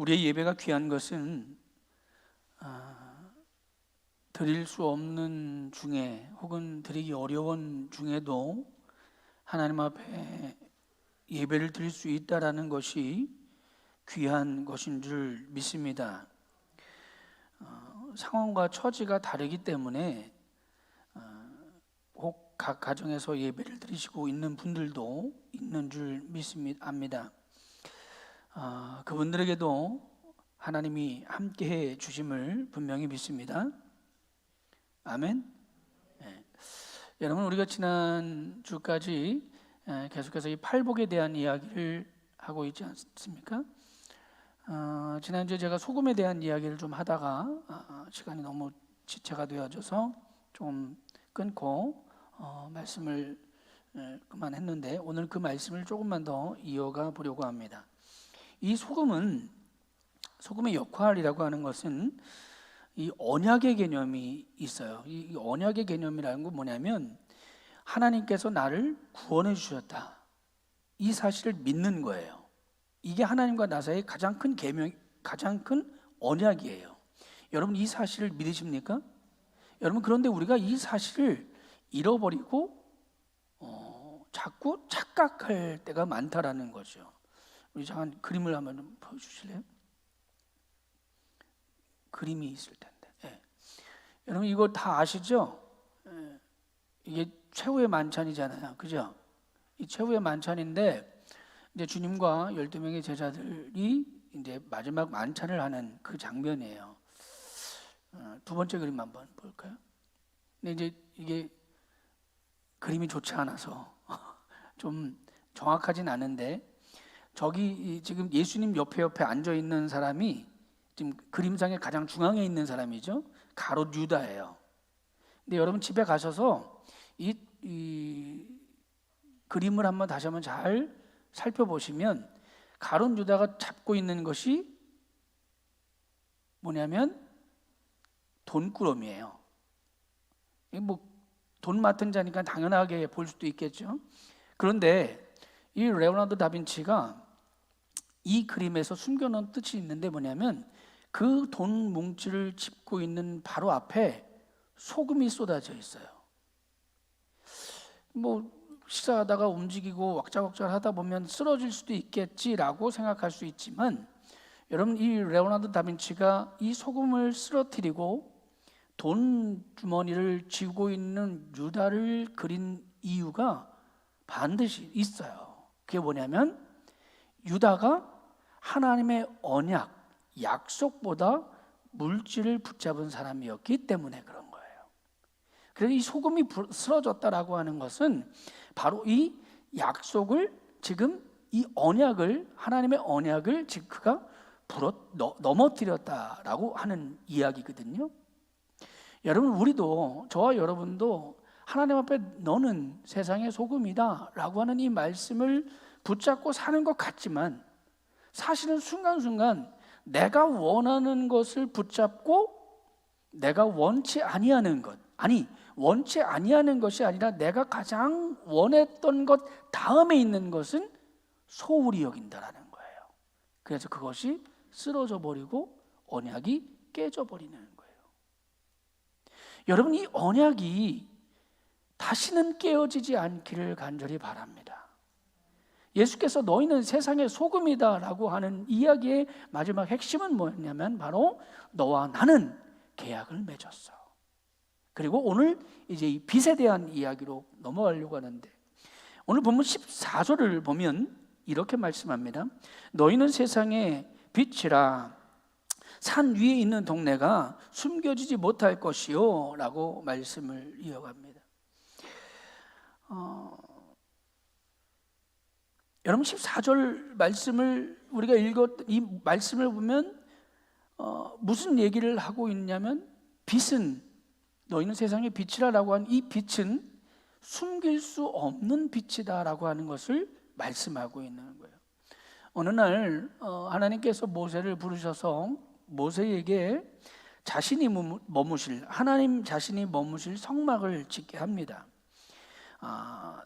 우리의 예배가 귀한 것은 드릴 수 없는 중에 혹은 드리기 어려운 중에도 하나님 앞에 예배를 드릴 수 있다라는 것이 귀한 것인 줄 믿습니다. 상황과 처지가 다르기 때문에 혹 각 가정에서 예배를 드리시고 있는 분들도 있는 줄 믿습니다. 그분들에게도 하나님이 함께해 주심을 분명히 믿습니다. 아멘. 네. 여러분, 우리가 지난 주까지 계속해서 이 팔복에 대한 이야기를 하고 있지 않습니까? 지난주에 제가 소금에 대한 이야기를 좀 하다가 시간이 너무 지체가 되어져서 좀 끊고 말씀을 그만했는데, 오늘 그 말씀을 조금만 더 이어가 보려고 합니다. 이 소금의 역할이라고 하는 것은 이 언약의 개념이 있어요. 이 언약의 개념이라는 건 뭐냐면 하나님께서 나를 구원해 주셨다, 이 사실을 믿는 거예요. 이게 하나님과 나 사이의 가장 큰 언약이에요. 여러분, 이 사실을 믿으십니까? 여러분, 그런데 우리가 이 사실을 잃어버리고 자꾸 착각할 때가 많다라는 거죠. 우리 잠깐 그림을 한번 좀 보여주실래요? 그림이 있을 텐데. 네. 여러분, 이거 다 아시죠? 이게 최후의 만찬이잖아요, 그죠? 이 최후의 만찬인데, 이제 주님과 12명의 제자들이 이제 마지막 만찬을 하는 그 장면이에요. 두 번째 그림 한번 볼까요? 근데 이제 이게 그림이 좋지 않아서 좀 정확하진 않은데, 저기 지금 예수님 옆에 앉아 있는 사람이 지금 그림상의 가장 중앙에 있는 사람이죠. 가롯 유다예요. 근데 여러분, 집에 가셔서 이 그림을 다시 한번 잘 살펴보시면 가롯 유다가 잡고 있는 것이 뭐냐면 돈꾸러미예요. 뭐 돈 맡은 자니까 당연하게 볼 수도 있겠죠. 그런데 이 레오나르도 다빈치가 이 그림에서 숨겨놓은 뜻이 있는데 뭐냐면 그 돈 뭉치를 짚고 있는 바로 앞에 소금이 쏟아져 있어요. 뭐 식사하다가 움직이고 왁자왁자 하다 보면 쓰러질 수도 있겠지라고 생각할 수 있지만, 여러분, 이 레오나르도 다빈치가 이 소금을 쓰러뜨리고 돈 주머니를 쥐고 있는 유다를 그린 이유가 반드시 있어요. 그게 뭐냐면 유다가 하나님의 언약, 약속보다 물질을 붙잡은 사람이었기 때문에 그런 거예요. 그래서 이 소금이 쓰러졌다라고 하는 것은 바로 이 약속을, 지금 이 언약을, 하나님의 언약을 지금 그가 넘어뜨렸다라고 하는 이야기거든요. 여러분, 우리도, 저와 여러분도 하나님 앞에 너는 세상의 소금이다 라고 하는 이 말씀을 붙잡고 사는 것 같지만, 사실은 순간순간 내가 원하는 것을 붙잡고 내가 원치 아니하는 것이 아니라 내가 가장 원했던 것 다음에 있는 것은 소홀히 여긴다라는 거예요. 그래서 그것이 쓰러져 버리고 언약이 깨져 버리는 거예요. 여러분, 이 언약이 다시는 깨어지지 않기를 간절히 바랍니다. 예수께서 너희는 세상의 소금이다 라고 하는 이야기의 마지막 핵심은 뭐였냐면 바로 너와 나는 계약을 맺었어. 그리고 오늘 이제 이 빚에 대한 이야기로 넘어가려고 하는데, 오늘 본문 14절을 보면 이렇게 말씀합니다. 너희는 세상의 빛이라, 산 위에 있는 동네가 숨겨지지 못할 것이요 라고 말씀을 이어갑니다. 여러분, 14절 말씀을 우리가 이 말씀을 보면 무슨 얘기를 하고 있냐면, 빛은, 너희는 세상의 빛이라고 한 이 빛은 숨길 수 없는 빛이다 라고 하는 것을 말씀하고 있는 거예요. 어느 날 하나님께서 모세를 부르셔서 모세에게 하나님 자신이 머무실 성막을 짓게 합니다.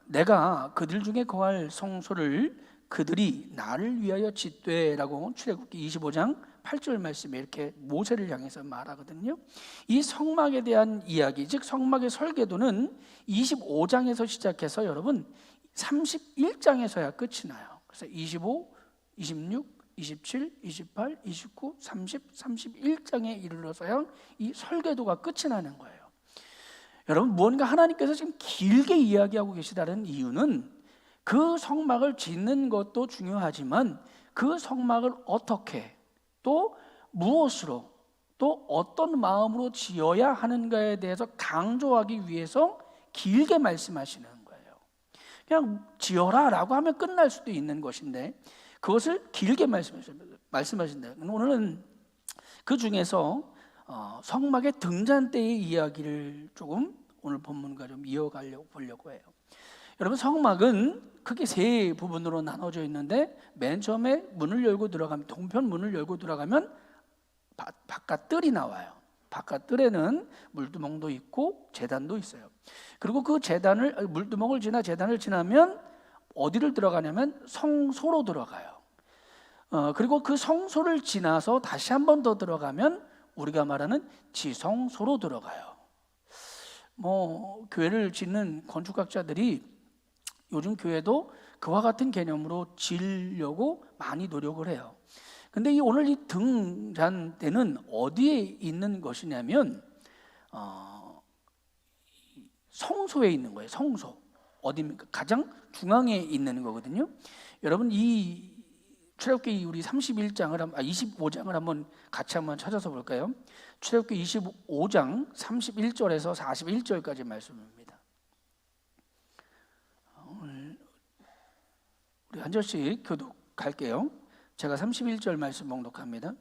내가 그들 중에 거할 성소를 그들이 나를 위하여 짓되라고 출애굽기 25장 8절 말씀에 이렇게 모세를 향해서 말하거든요. 이 성막에 대한 이야기, 즉 성막의 설계도는 25장에서 시작해서 여러분 31장에서야 끝이 나요. 그래서 25, 26, 27, 28, 29, 30, 31장에 이르러서야 이 설계도가 끝이 나는 거예요. 여러분, 무언가 하나님께서 지금 길게 이야기하고 계시다는 이유는 그 성막을 짓는 것도 중요하지만 그 성막을 어떻게, 또 무엇으로, 또 어떤 마음으로 지어야 하는가에 대해서 강조하기 위해서 길게 말씀하시는 거예요. 그냥 지어라 라고 하면 끝날 수도 있는 것인데 그것을 길게 말씀하신다. 오늘은 그 중에서 성막의 등잔 때의 이야기를 조금 오늘 본문과 좀 보려고 해요. 여러분, 성막은 크게 세 부분으로 나눠져 있는데 맨 처음에 문을 열고 들어가면, 동편 문을 열고 들어가면 바깥 뜰이 나와요. 바깥 뜰에는 물두멍도 있고 제단도 있어요. 그리고 그 물두멍을 지나 제단을 지나면 어디를 들어가냐면 성소로 들어가요. 그리고 그 성소를 지나서 다시 한 번 더 들어가면 우리가 말하는 지성소로 들어가요. 교회를 짓는 건축학자들이 요즘 교회도 그와 같은 개념으로 지으려고 많이 노력을 해요. 근데 오늘 이 등잔대는 어디에 있는 것이냐면 성소에 있는 거예요. 성소. 어디입니까? 가장 중앙에 있는 거거든요. 여러분, 이 출애굽기 우리 25장을 한번 같이 한번 찾아서 볼까요? 출애굽기 25장 31절에서 41절까지 말씀입니다. 오늘 우리 한 절씩 교독할게요. 제가 31절 말씀 봉독합니다.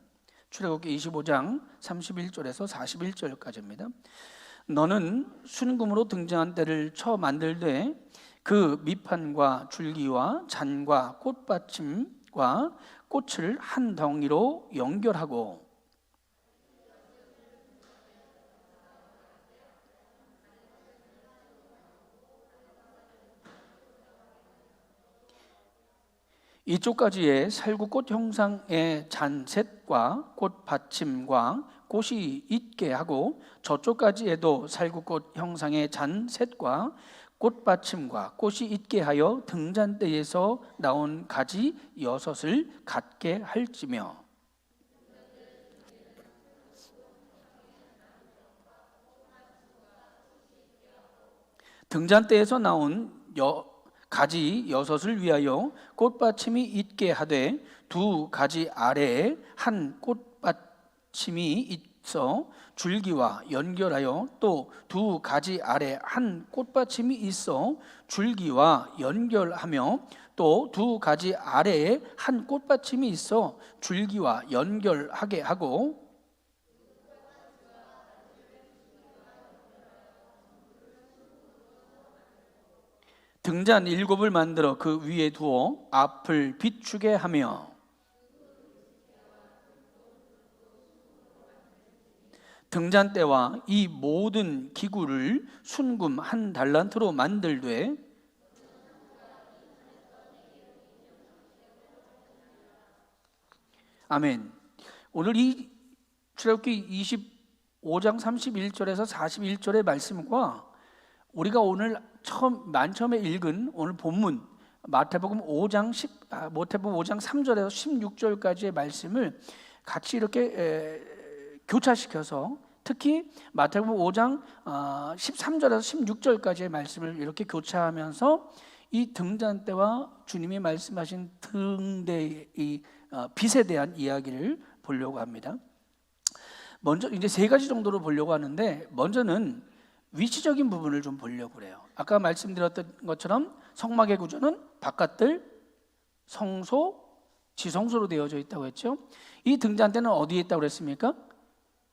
출애굽기 25장 31절에서 41절까지입니다. 너는 순금으로 등잔대를 쳐 만들되 그 밑판과 줄기와 잔과 꽃받침과 꽃을 한 덩이로 연결하고 이쪽까지의 살구꽃 형상의 잔셋과 꽃받침과 꽃이 있게 하고 저쪽까지에도 살구꽃 형상의 잔셋과 꽃받침과 꽃이 있게 하여 등잔대에서 나온 가지 6을 갖게 할지며 등잔대에서 나온 가지 6을 위하여 꽃받침이 있게 하되 두 가지 아래에 한 꽃받침이 있어 줄기와 연결하여 또 두 가지 아래 한 꽃받침이 있어 줄기와 연결하며 또 두 가지 아래에 한 꽃받침이 있어 줄기와 연결하게 하고 등잔 7을 만들어 그 위에 두어 앞을 비추게 하며 등잔대와 이 모든 기구를 순금 1달란트로 만들되 아멘. 오늘 이 출애굽기 25장 31절에서 41절의 말씀과 우리가 오늘 맨 처음에 읽은 오늘 본문 마태복음 5장 3절에서 16절까지의 말씀을 같이 이렇게 교차시켜서 특히 마태복음 5장 13절에서 16절까지의 말씀을 이렇게 교차하면서 이 등잔대와 주님이 말씀하신 등대의 빛에 대한 이야기를 보려고 합니다. 먼저 이제 3가지 정도로 보려고 하는데 먼저는 위치적인 부분을 좀 보려고 그래요. 아까 말씀드렸던 것처럼 성막의 구조는 바깥뜰, 성소, 지성소로 되어져 있다고 했죠. 이 등잔대는 어디에 있다고 그랬습니까?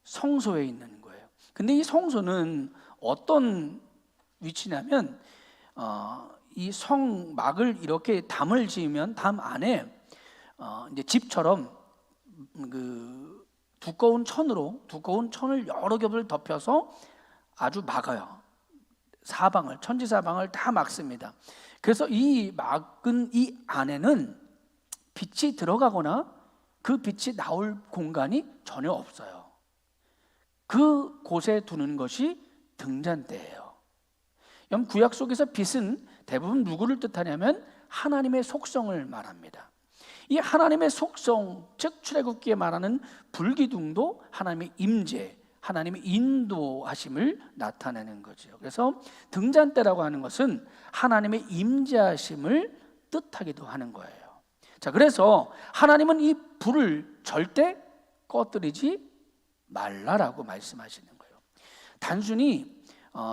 성소에 있는 거예요. 근데 이 성소는 어떤 위치냐면 이 성막을 이렇게 담을 지으면 담 안에 이제 집처럼 그 두꺼운 천을 여러 겹을 덮여서 아주 막아요. 천지사방을 다 막습니다. 그래서 이 막은 이 안에는 빛이 들어가거나 그 빛이 나올 공간이 전혀 없어요. 그 곳에 두는 것이 등잔대예요. 구약 속에서 빛은 대부분 누구를 뜻하냐면 하나님의 속성을 말합니다. 이 하나님의 속성, 즉 출애굽기에 말하는 불기둥도 하나님의 임재, 하나님의 인도하심을 나타내는 거죠. 그래서 등잔대라고 하는 것은 하나님의 임재하심을 뜻하기도 하는 거예요. 자, 그래서 하나님은 이 불을 절대 꺼뜨리지 말라라고 말씀하시는 거예요. 단순히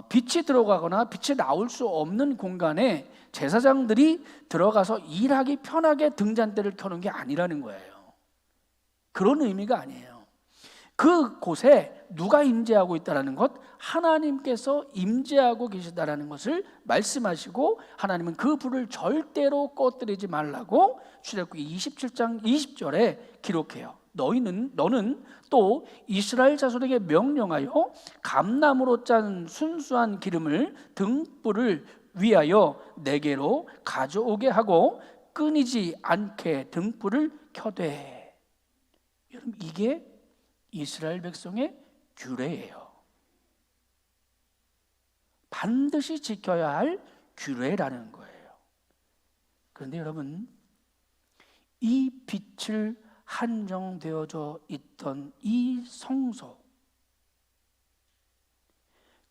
빛이 들어가거나 빛이 나올 수 없는 공간에 제사장들이 들어가서 일하기 편하게 등잔대를 켜는 게 아니라는 거예요. 그런 의미가 아니에요. 그곳에 누가 임재하고 있다는 것, 하나님께서 임재하고 계시다라는 것을 말씀하시고, 하나님은 그 불을 절대로 꺼뜨리지 말라고 출애굽기 27장 20절에 기록해요. 너는 또 이스라엘 자손에게 명령하여 감나무로 짠 순수한 기름을 등불을 위하여 내게로 가져오게 하고 끊이지 않게 등불을 켜되. 여러분, 이게 이스라엘 백성의 규례예요. 반드시 지켜야 할 규례라는 거예요. 그런데 여러분, 이 빛을 한정되어져 있던 이 성소,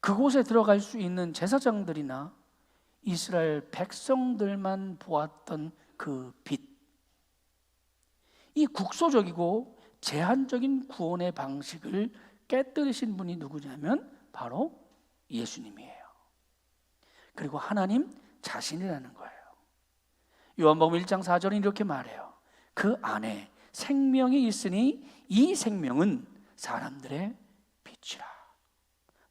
그곳에 들어갈 수 있는 제사장들이나 이스라엘 백성들만 보았던 그 빛, 이 국소적이고 제한적인 구원의 방식을 깨뜨리신 분이 누구냐면 바로 예수님이에요. 그리고 하나님 자신이라는 거예요. 요한복음 1장 4절은 이렇게 말해요. 그 안에 생명이 있으니 이 생명은 사람들의 빛이라.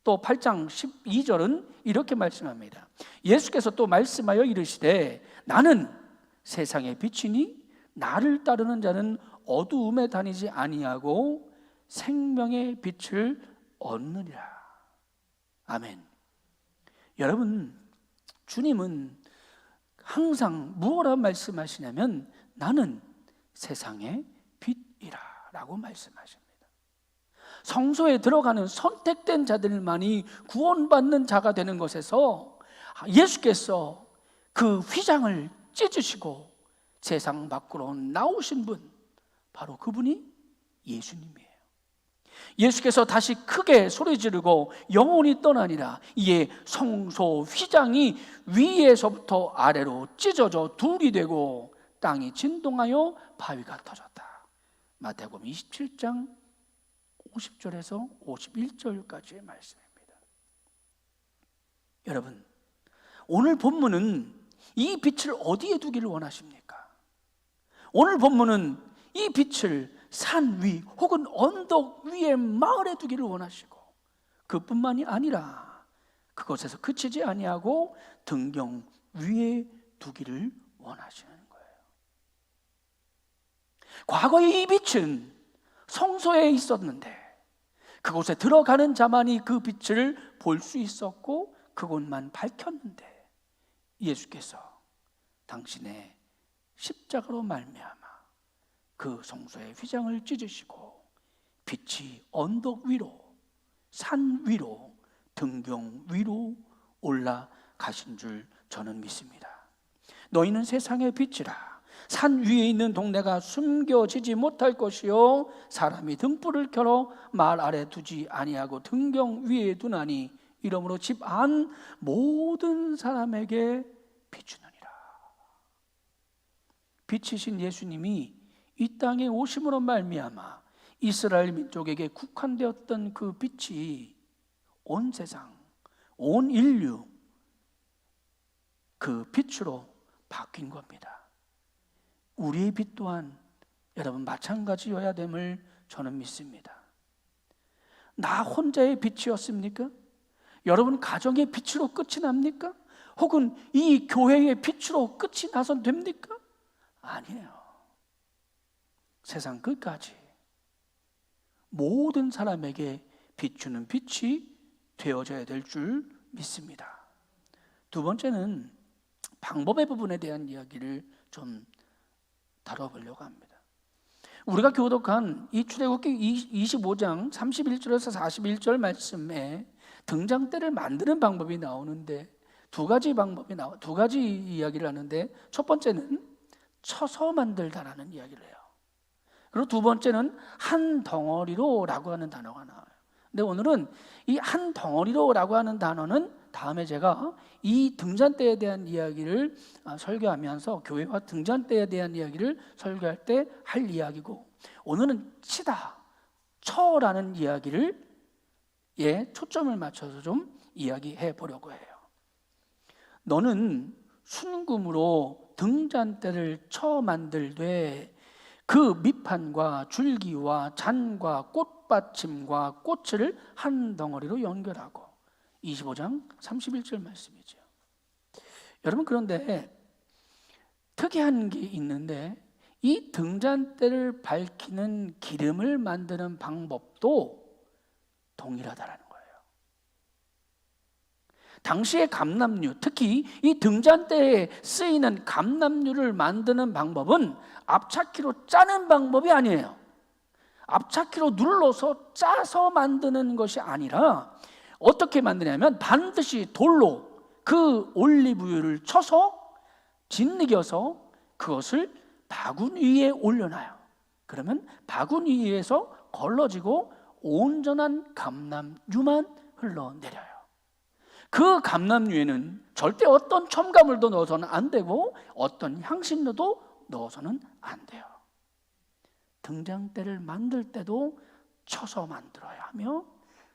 또 8장 12절은 이렇게 말씀합니다. 예수께서 또 말씀하여 이르시되 나는 세상의 빛이니 나를 따르는 자는 어두움에 다니지 아니하고 생명의 빛을 얻느니라. 아멘. 여러분, 주님은 항상 무엇라 말씀하시냐면 나는 세상의 빛이라 라고 말씀하십니다. 성소에 들어가는 선택된 자들만이 구원받는 자가 되는 것에서 예수께서 그 휘장을 찢으시고 세상 밖으로 나오신 분, 바로 그분이 예수님이에요. 예수께서 다시 크게 소리 지르고 영혼이 떠나니라. 이에 성소 휘장이 위에서부터 아래로 찢어져 둘이 되고 땅이 진동하여 바위가 터졌다. 마태복음 27장 50절에서 51절까지의 말씀입니다. 여러분, 오늘 본문은 이 빛을 어디에 두기를 원하십니까? 오늘 본문은 이 빛을 산 위 혹은 언덕 위에 마을에 두기를 원하시고, 그뿐만이 아니라 그곳에서 그치지 아니하고 등경 위에 두기를 원하시는 거예요. 과거의 이 빛은 성소에 있었는데 그곳에 들어가는 자만이 그 빛을 볼 수 있었고 그곳만 밝혔는데, 예수께서 당신의 십자가로 말미암아 그 성소의 휘장을 찢으시고 빛이 언덕 위로, 산 위로, 등경 위로 올라가신 줄 저는 믿습니다. 너희는 세상의 빛이라. 산 위에 있는 동네가 숨겨지지 못할 것이요 사람이 등불을 켜러 말 아래 두지 아니하고 등경 위에 두나니 이러므로 집 안 모든 사람에게 비추느니라. 빛이신 예수님이 이 땅에 오심으로 말미암아 이스라엘 민족에게 국한되었던 그 빛이 온 세상, 온 인류 그 빛으로 바뀐 겁니다. 우리의 빛 또한 여러분 마찬가지여야 됨을 저는 믿습니다. 나 혼자의 빛이었습니까? 여러분 가정의 빛으로 끝이 납니까? 혹은 이 교회의 빛으로 끝이 나선 됩니까? 아니에요. 세상 끝까지 모든 사람에게 비추는 빛이 되어져야 될 줄 믿습니다. 두 번째는 방법의 부분에 대한 이야기를 좀 다뤄보려고 합니다. 우리가 교독한 이 출애굽기 25장 31절에서 41절 말씀에 등잔대를 만드는 방법이 나오는데 두 가지 이야기를 하는데, 첫 번째는 쳐서 만들다라는 이야기를 해요. 그리고 두 번째는 한 덩어리로라고 하는 단어가 나와요. 근데 오늘은 이 한 덩어리로라고 하는 단어는 다음에 제가 이 등잔대에 대한 이야기를 설교하면서, 교회와 등잔대에 대한 이야기를 설교할 때 할 이야기고, 오늘은 치다, 쳐라는 이야기를 초점을 맞춰서 좀 이야기해 보려고 해요. 너는 순금으로 등잔대를 쳐 만들되 그 밑판과 줄기와 잔과 꽃받침과 꽃을 한 덩어리로 연결하고. 25장 31절 말씀이죠. 여러분, 그런데 특이한 게 있는데, 이 등잔대를 밝히는 기름을 만드는 방법도 동일하다라는 거예요. 당시의 감람류, 특히 이 등잔대에 쓰이는 감람류를 만드는 방법은 앞차키로 짜는 방법이 아니에요. 앞차키로 눌러서 짜서 만드는 것이 아니라 어떻게 만드냐면 반드시 돌로 그 올리브유를 쳐서 짓이겨서 그것을 바구니 위에 올려놔요. 그러면 바구니 위에서 걸러지고 온전한 감람유만 흘러내려요. 그 감람유에는 절대 어떤 첨가물도 넣어서는 안 되고 어떤 향신료도 넣어서는 안 돼요. 등잔대를 만들 때도 쳐서 만들어야 하며,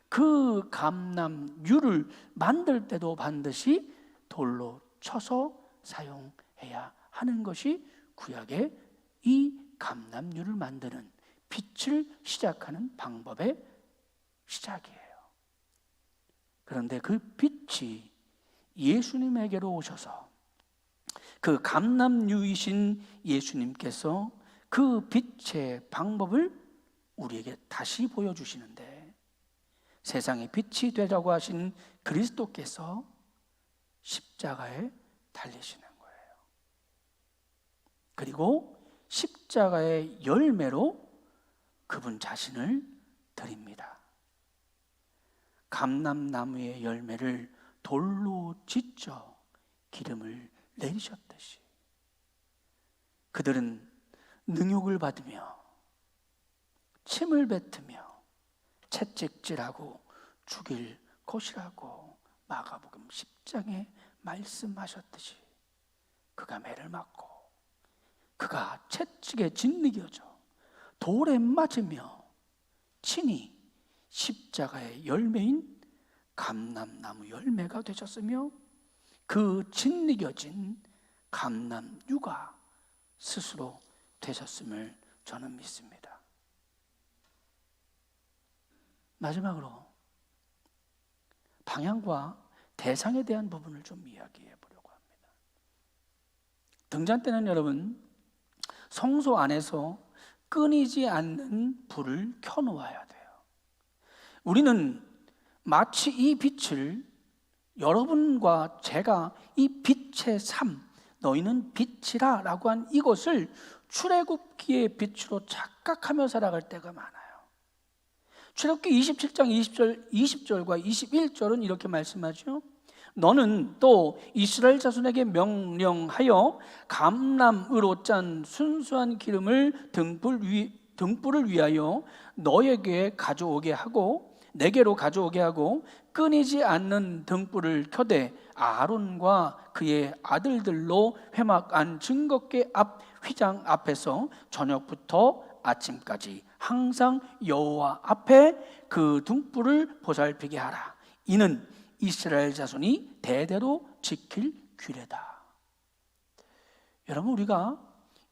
그 감람유를 만들 때도 반드시 돌로 쳐서 사용해야 하는 것이 구약의 이 감람유를 만드는, 빛을 시작하는 방법의 시작이에요. 그런데 그 빛이 예수님에게로 오셔서, 그 감람유이신 예수님께서 그 빛의 방법을 우리에게 다시 보여주시는데, 세상의 빛이 되라고 하신 그리스도께서 십자가에 달리시는 거예요. 그리고 십자가의 열매로 그분 자신을 드립니다. 감람나무의 열매를 돌로 짓져 기름을 내리셨듯이 그들은 능욕을 받으며 침을 뱉으며 채찍질하고 죽일 것이라고 마가복음 10장에 말씀하셨듯이, 그가 매를 맞고 그가 채찍에 짓이겨져 돌에 맞으며 친히 십자가의 열매인 감람나무 열매가 되셨으며, 그 짓이겨진 감람유가 스스로 되셨음을 저는 믿습니다. 마지막으로 방향과 대상에 대한 부분을 좀 이야기해 보려고 합니다. 등잔대는 여러분, 성소 안에서 끊이지 않는 불을 켜놓아야 돼요. 우리는 마치 이 빛을, 여러분과 제가 이 빛의 삶, 너희는 빛이라 라고 한 이것을 출애굽기의 빛으로 착각하며 살아갈 때가 많아요. 출애굽기 27장 20절과 21절은 이렇게 말씀하죠. 너는 또 이스라엘 자손에게 명령하여 감람으로 짠 순수한 기름을 등불을 위하여 너에게 가져오게 하고, 내게로 가져오게 하고, 끊이지 않는 등불을 켜되 아론과 그의 아들들로 회막 안 증거궤 앞 휘장 앞에서 저녁부터 아침까지 항상 여호와 앞에 그 등불을 보살피게 하라. 이는 이스라엘 자손이 대대로 지킬 규례다. 여러분, 우리가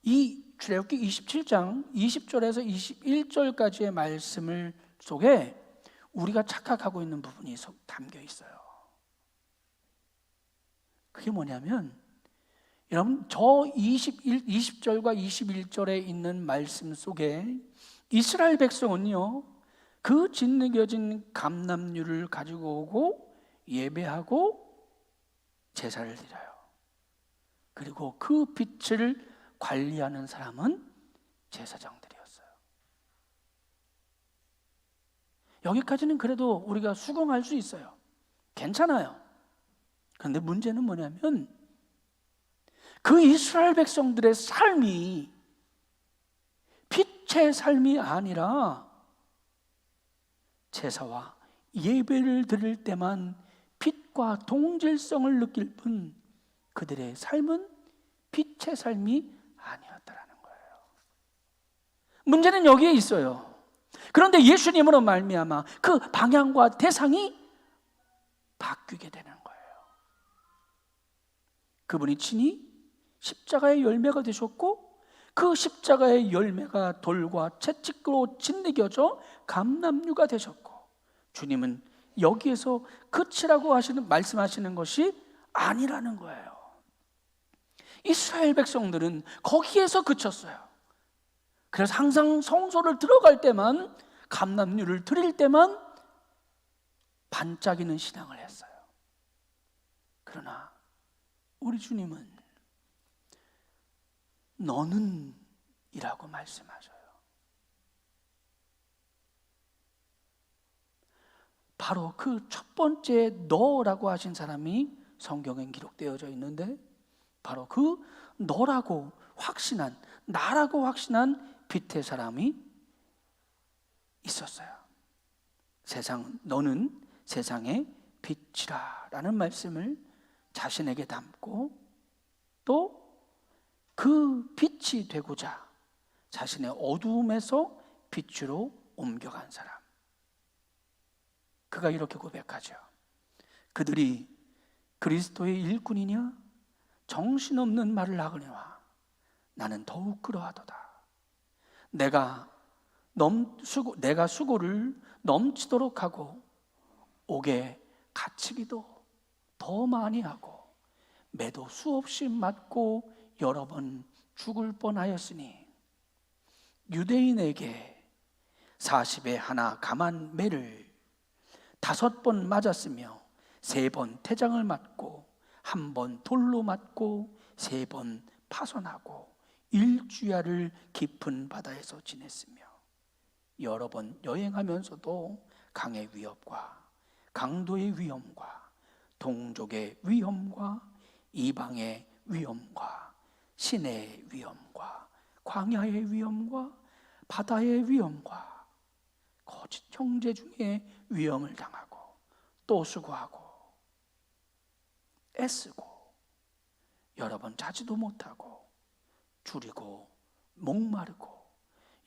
이 출애굽기 27장 20절에서 21절까지의 말씀을 속에 우리가 착각하고 있는 부분이 담겨 있어요. 그게 뭐냐면, 여러분, 저 20절과 21절에 있는 말씀 속에 이스라엘 백성은요, 그 짓이겨진 감람유를 가지고 오고 예배하고 제사를 드려요. 그리고 그 빛을 관리하는 사람은 제사장들이었어요. 여기까지는 그래도 우리가 수긍할 수 있어요. 괜찮아요. 그런데 문제는 뭐냐면 그 이스라엘 백성들의 삶이 빛의 삶이 아니라 제사와 예배를 드릴 때만 빛과 동질성을 느낄 뿐 그들의 삶은 빛의 삶이 아니었다라는 거예요. 문제는 여기에 있어요. 그런데 예수님으로 말미암아 그 방향과 대상이 바뀌게 되는 거예요. 그분이 친히 십자가의 열매가 되셨고 그 십자가의 열매가 돌과 채찍으로 짓이겨져 감람류가 되셨고 주님은 여기에서 끝이라고 말씀하시는 것이 아니라는 거예요. 이스라엘 백성들은 거기에서 그쳤어요. 그래서 항상 성소를 들어갈 때만 감람류를 드릴 때만 반짝이는 신앙을 했어요. 그러나 우리 주님은 너는 이라고 말씀하셔요. 바로 그 첫 번째 너라고 하신 사람이 성경에 기록되어져 있는데 바로 그 너라고 확신한, 나라고 확신한 빛의 사람이 있었어요. 너는 세상의 빛이라 라는 말씀을 자신에게 담고 또 그 빛이 되고자 자신의 어두움에서 빛으로 옮겨간 사람. 그가 이렇게 고백하죠. 그들이 그리스도의 일꾼이냐? 정신없는 말을 하거니와 나는 더욱 그러하도다. 내가 수고를 넘치도록 하고 옥에 갇히기도 더 많이 하고 매도 수없이 맞고 여러 번 죽을 뻔하였으니 유대인에게 40에 하나 감한 매를 5번 맞았으며 3번 태장을 맞고 1번 돌로 맞고 3번 파손하고 일주야를 깊은 바다에서 지냈으며 여러 번 여행하면서도 강의 위협과 강도의 위험과 동족의 위험과 이방의 위험과 시내의 위험과 광야의 위험과 바다의 위험과 거짓 형제 중에 위험을 당하고 또 수고하고 애쓰고 여러 번 자지도 못하고 줄이고 목마르고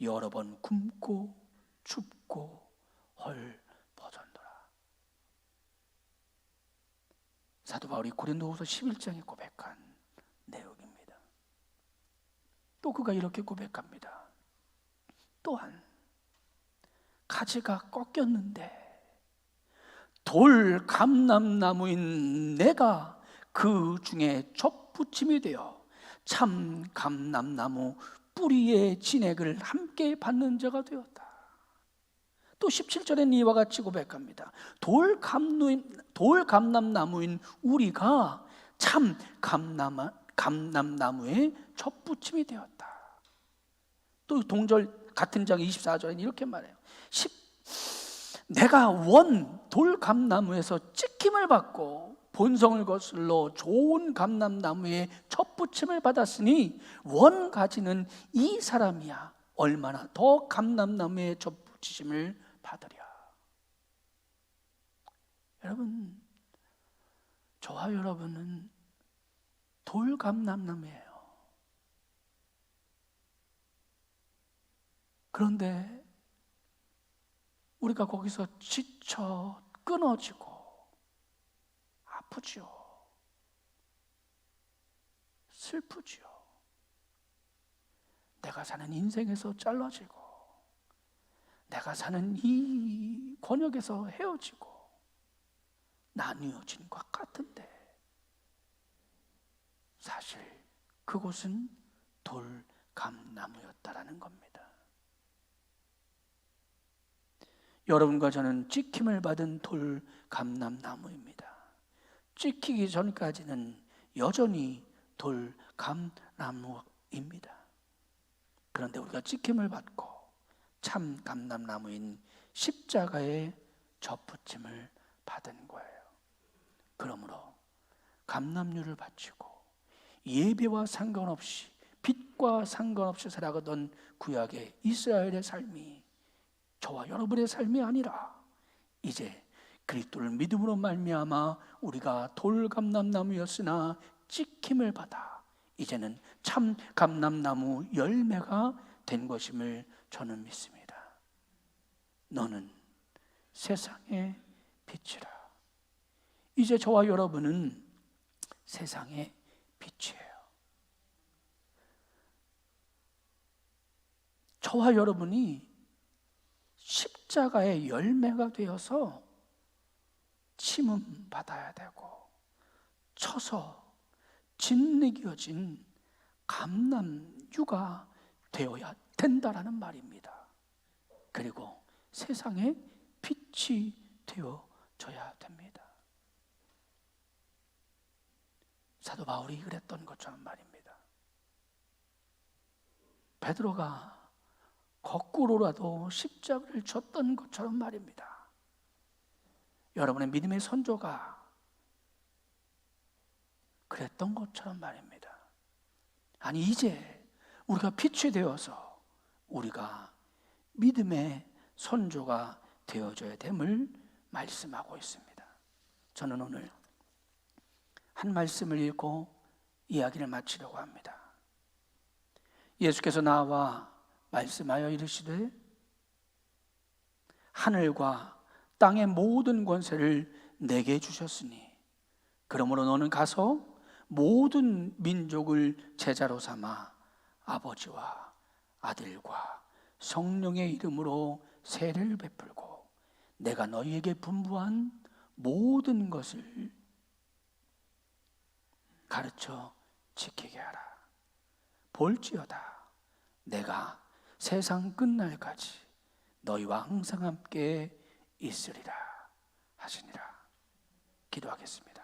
여러 번 굶고 춥고 헐벗었노라. 사도 바울이 고린도후서 11장에 고백한 내용입니다. 또 그가 이렇게 고백합니다. 또한 가지가 꺾였는데 돌 감람나무인 내가 그 중에 접붙임이 되어 참 감람나무 뿌리의 진액을 함께 받는 자가 되었다. 또 17절엔 이와 같이 고백합니다. 돌 감람나무인 우리가 참 감람나무의 접붙임이 되었다. 또 동절 같은 장 24절엔 이렇게 말해요. 내가 돌 감나무에서 찍힘을 받고 본성을 거슬러 좋은 감람나무의 접붙임을 받았으니 원 가지는 이 사람이야 얼마나 더 감람나무의 접붙임을 받으랴. 여러분, 저와 여러분은 돌 감람나무예요. 그런데 우리가 거기서 지쳐 끊어지고 아프지요. 슬프지요. 내가 사는 인생에서 잘라지고 내가 사는 이 권역에서 헤어지고 나뉘어진 것 같은데 사실 그곳은 돌 감나무였다라는 겁니다. 여러분과 저는 찍힘을 받은 돌 감람나무입니다. 찍히기 전까지는 여전히 돌 감나무인 그런데 우리가 찍힘을 받고 참 감람나무인 십자가의 접붙임을 받은 거예요. 그러므로 감람류를 바치고 예배와 상관없이, 빛과 상관없이 살아가던 구약의 이스라엘의 삶이 저와 여러분의 삶이 아니라 이제 그리스도를 믿음으로 말미암아 우리가 돌감람나무였으나 찍힘을 받아 이제는 참 감람나무 열매가 된 것임을 저는 믿습니다. 너는 세상의 빛이라. 이제 저와 여러분은 세상의 빛이에요. 저와 여러분이 십자가의 열매가 되어서 침음 받아야 되고 쳐서 짓이겨진 감람류가 되어야 된다라는 말입니다. 그리고 세상의 빛이 되어져야 됩니다. 사도 바울이 그랬던 것처럼 말입니다. 베드로가 거꾸로라도 십자가를 졌던 것처럼 말입니다. 여러분의 믿음의 선조가 그랬던 것처럼 말입니다. 아니, 이제 우리가 빛이 되어서 우리가 믿음의 선조가 되어져야 됨을 말씀하고 있습니다. 저는 오늘 한 말씀을 읽고 이야기를 마치려고 합니다. 예수께서 나와 말씀하여 이르시되 하늘과 땅의 모든 권세를 내게 주셨으니 그러므로 너는 가서 모든 민족을 제자로 삼아 아버지와 아들과 성령의 이름으로 세례를 베풀고 내가 너희에게 분부한 모든 것을 가르쳐 지키게 하라. 볼지어다 내가 세상 끝날까지 너희와 항상 함께 있으리라 하시니라. 기도하겠습니다.